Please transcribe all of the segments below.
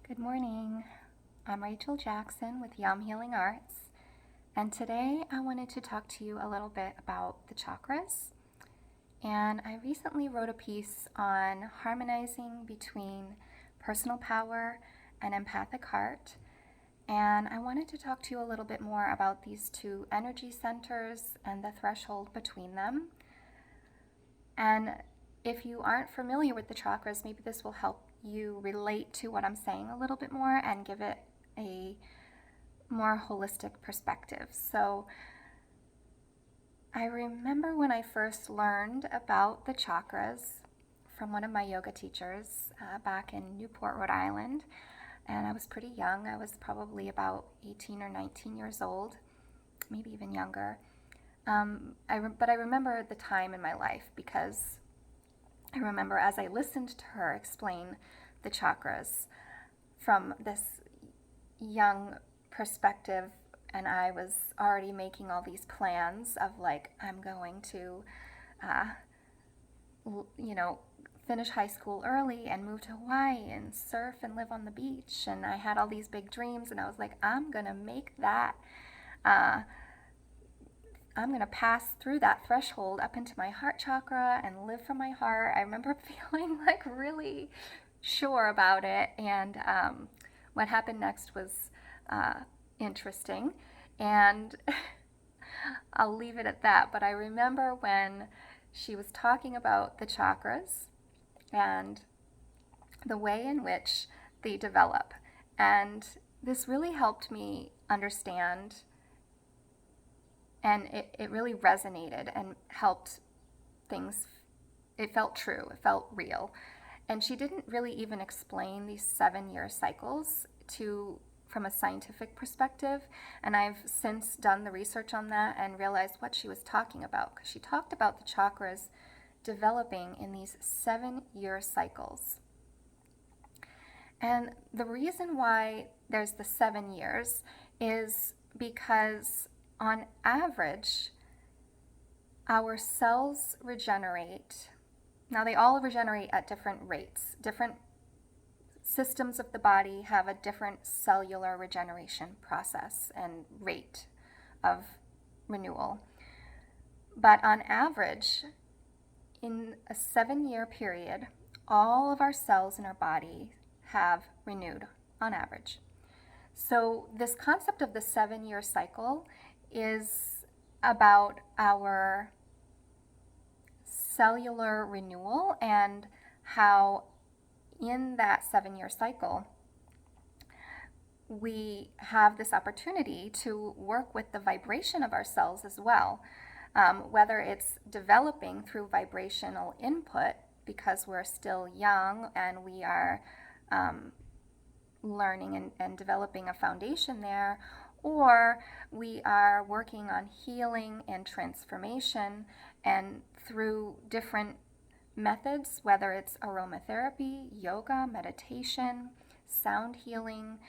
Good morning. I'm Rachel Jackson with Yum Healing Arts, and today I wanted to talk to you a little bit about the chakras. And I recently wrote a piece on harmonizing between personal power and empathic heart. And I wanted to talk to you a little bit more about these two energy centers and the threshold between them. And if you aren't familiar with the chakras, maybe this will help you relate to what I'm saying a little bit more and give it a more holistic perspective. So I remember when I first learned about the chakras from one of my yoga teachers back in Newport, Rhode Island. And I was pretty young. I was probably about 18 or 19 years old, maybe even younger. But I remember the time in my life because I remember as I listened to her explain the chakras from this young perspective, and I was already making all these plans of like, I'm going to, finish high school early and move to Hawaii and surf and live on the beach. And I had all these big dreams, and I was like, I'm going to make that. I'm going to pass through that threshold up into my heart chakra and live from my heart. I remember feeling like really sure about it. And what happened next was interesting. And I'll leave it at that. But I remember when she was talking about the chakras and the way in which they develop. And this really helped me understand, and it really resonated and helped things. It felt true, it felt real. And she didn't really even explain these 7-year cycles from a scientific perspective. And I've since done the research on that and realized what she was talking about, because she talked about the chakras developing in these 7-year cycles. And the reason why there's the 7 years is because on average, our cells regenerate. Now, they all regenerate at different rates. Different systems of the body have a different cellular regeneration process and rate of renewal. But on average, in a 7-year period, all of our cells in our body have renewed on average. So this concept of the 7-year cycle is about our cellular renewal and how in that 7-year cycle we have this opportunity to work with the vibration of our cells as well, whether it's developing through vibrational input because we're still young and we are learning and developing a foundation there, or we are working on healing and transformation and through different methods, whether it's aromatherapy, yoga, meditation, sound healing,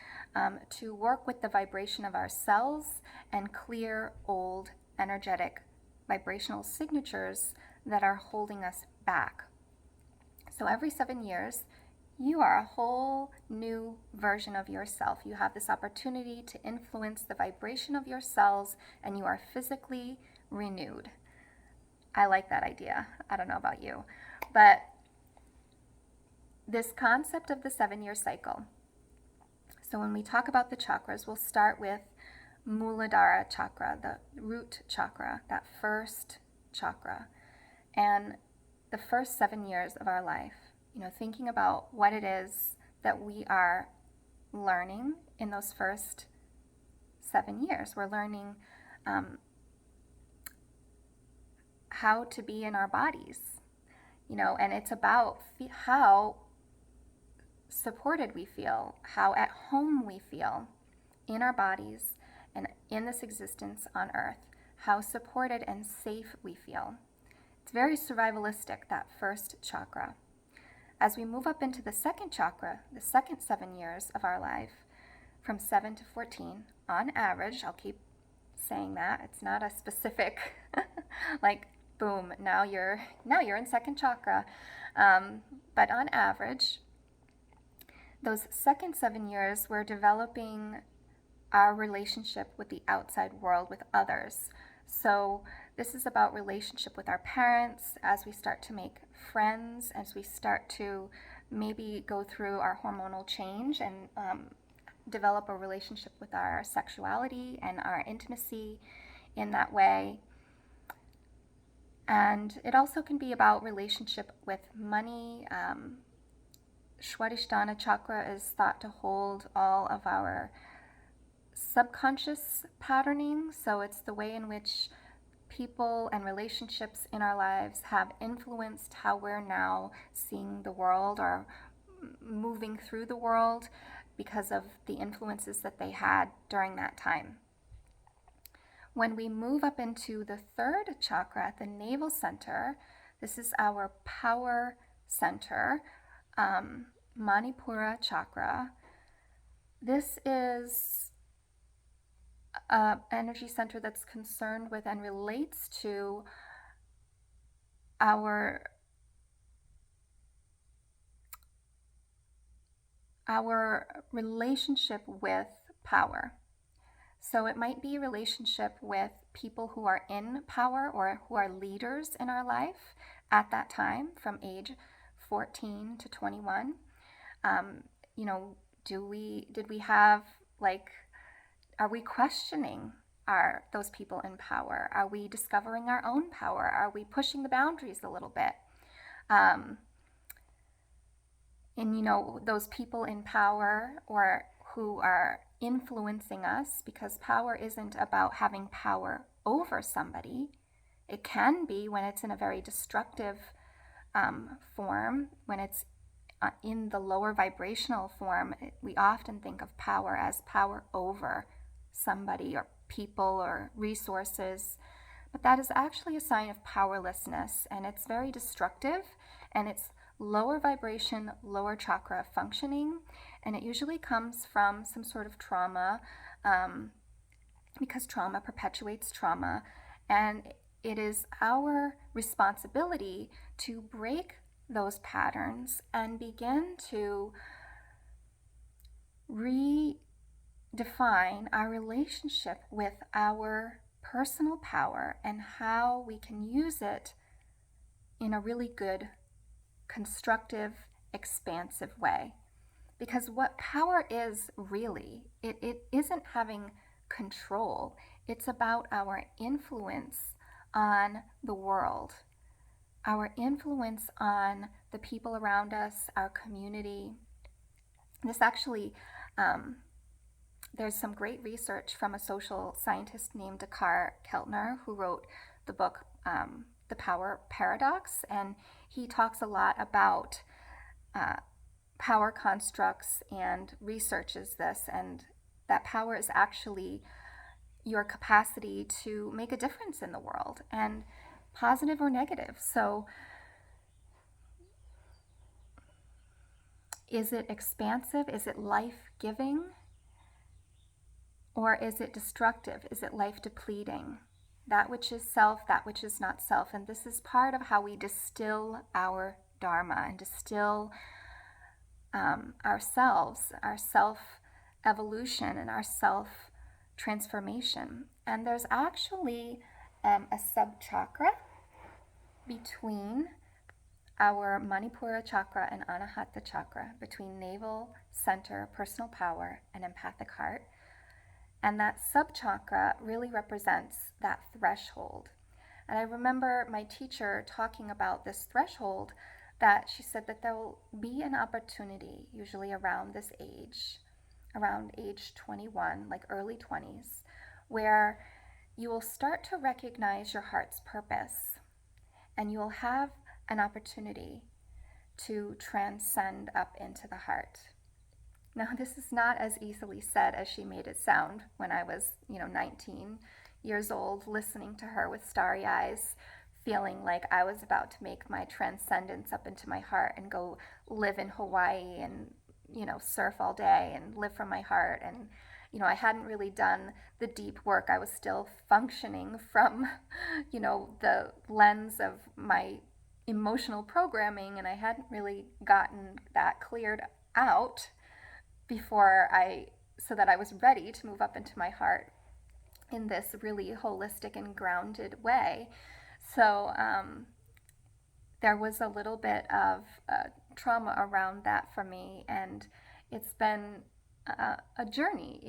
to work with the vibration of our cells and clear old energetic vibrational signatures that are holding us back. So every 7 years, you are a whole new version of yourself. You have this opportunity to influence the vibration of your cells, and you are physically renewed. I like that idea. I don't know about you. But this concept of the 7-year cycle. So when we talk about the chakras, we'll start with Muladhara chakra, the root chakra, that first chakra. And the first 7 years of our life, thinking about what it is that we are learning in those first 7 years. We're learning how to be in our bodies, and it's about how supported we feel, how at home we feel in our bodies and in this existence on earth, how supported and safe we feel. It's very survivalistic, that first chakra. As we move up into the second chakra, the second 7 years of our life, from 7 to 14, on average, I'll keep saying that, it's not a specific, like, boom, now you're in second chakra. But on average, Those second 7 years, we're developing our relationship with the outside world, with others. So this is about relationship with our parents as we start to make friends, as we start to maybe go through our hormonal change and develop a relationship with our sexuality and our intimacy in that way. And it also can be about relationship with money. Swadhisthana chakra is thought to hold all of our subconscious patterning. So it's the way in which people and relationships in our lives have influenced how we're now seeing the world or moving through the world because of the influences that they had during that time. When we move up into the third chakra at the navel center, this is our power center, Manipura chakra. This is an energy center that's concerned with and relates to our relationship with power. So it might be a relationship with people who are in power or who are leaders in our life at that time from age 14 to 21. You know, did we have, like, are we questioning those people in power? Are we discovering our own power? Are we pushing the boundaries a little bit? And you know, those people in power or who are influencing us, because power isn't about having power over somebody. It can be when it's in a very destructive form, when it's in the lower vibrational form. We often think of power as power over somebody or people or resources, but that is actually a sign of powerlessness, and it's very destructive, and it's lower vibration, lower chakra functioning, and it usually comes from some sort of trauma, because trauma perpetuates trauma, and it is our responsibility to break those patterns and begin to redefine our relationship with our personal power and how we can use it in a really good, constructive, expansive way. Because what power is really, it isn't having control. It's about our influence on the world, our influence on the people around us, our community. This actually, there's some great research from a social scientist named Dakar Keltner, who wrote the book The Power Paradox, and he talks a lot about power constructs and researches this, and that power is actually your capacity to make a difference in the world, and positive or negative. So is it expansive? Is it life-giving? Or is it destructive? Is it life-depleting? That which is self, that which is not self. And this is part of how we distill our Dharma and distill ourselves, our self-evolution and our self-transformation. And there's actually a sub-chakra between our Manipura chakra and Anahata chakra, between navel center, personal power, and empathic heart. And that sub-chakra really represents that threshold. And I remember my teacher talking about this threshold, that she said that there will be an opportunity, usually around this age, around age 21, like early 20s, where you will start to recognize your heart's purpose, and you'll have an opportunity to transcend up into the heart. Now, this is not as easily said as she made it sound when I was, 19 years old, listening to her with starry eyes, feeling like I was about to make my transcendence up into my heart and go live in Hawaii and, surf all day and live from my heart. And, I hadn't really done the deep work. I was still functioning from, the lens of my emotional programming, and I hadn't really gotten that cleared out. so that I was ready to move up into my heart in this really holistic and grounded way. So there was a little bit of trauma around that for me, and it's been a journey.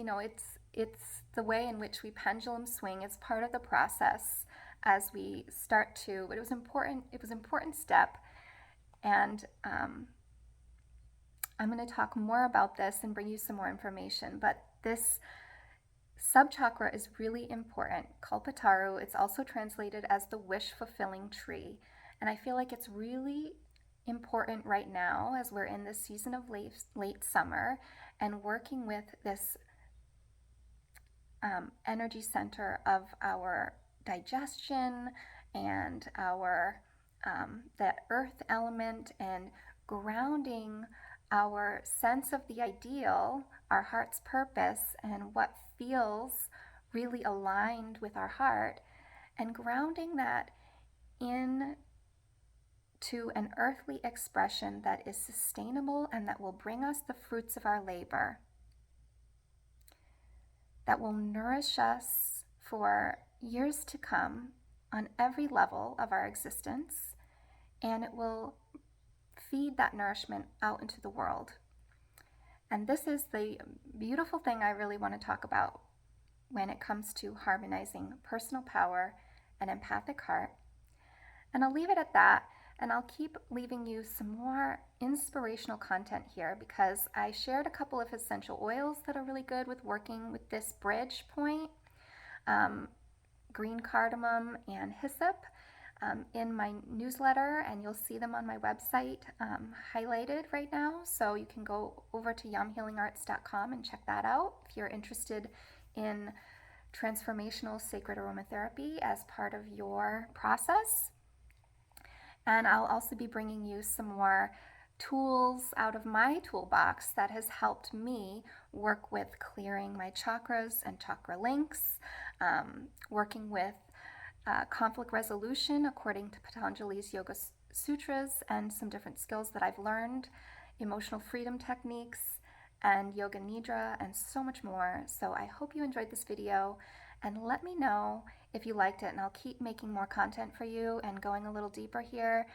It's the way in which we pendulum swing. It's part of the process as we start to. But it was important. It was an important step, and I'm going to talk more about this and bring you some more information. But this sub-chakra is really important. Kalpataru, it's also translated as the wish-fulfilling tree. And I feel like it's really important right now as we're in this season of late summer and working with this energy center of our digestion and our the earth element, and grounding our sense of the ideal, our heart's purpose, and what feels really aligned with our heart, and grounding that in to an earthly expression that is sustainable and that will bring us the fruits of our labor, that will nourish us for years to come on every level of our existence, and it will feed that nourishment out into the world. And this is the beautiful thing I really want to talk about when it comes to harmonizing personal power and empathic heart. And I'll leave it at that, and I'll keep leaving you some more inspirational content here, because I shared a couple of essential oils that are really good with working with this bridge point, green cardamom and hyssop, in my newsletter, and you'll see them on my website highlighted right now. So you can go over to yumhealingarts.com and check that out if you're interested in transformational sacred aromatherapy as part of your process. And I'll also be bringing you some more tools out of my toolbox that has helped me work with clearing my chakras and chakra links, working with conflict resolution according to Patanjali's Yoga Sutras, and some different skills that I've learned, emotional freedom techniques, and yoga nidra, and so much more. So I hope you enjoyed this video, and let me know if you liked it, and I'll keep making more content for you and going a little deeper here.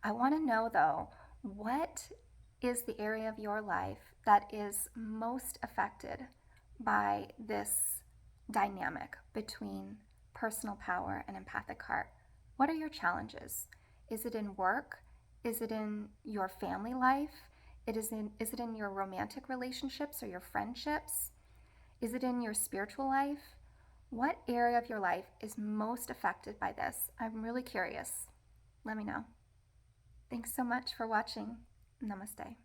I want to know though, what is the area of your life that is most affected by this dynamic between personal power and empathic heart? What are your challenges? Is it in work? Is it in your family life? Is it in your romantic relationships or your friendships? Is it in your spiritual life? What area of your life is most affected by this? I'm really curious. Let me know. Thanks so much for watching. Namaste.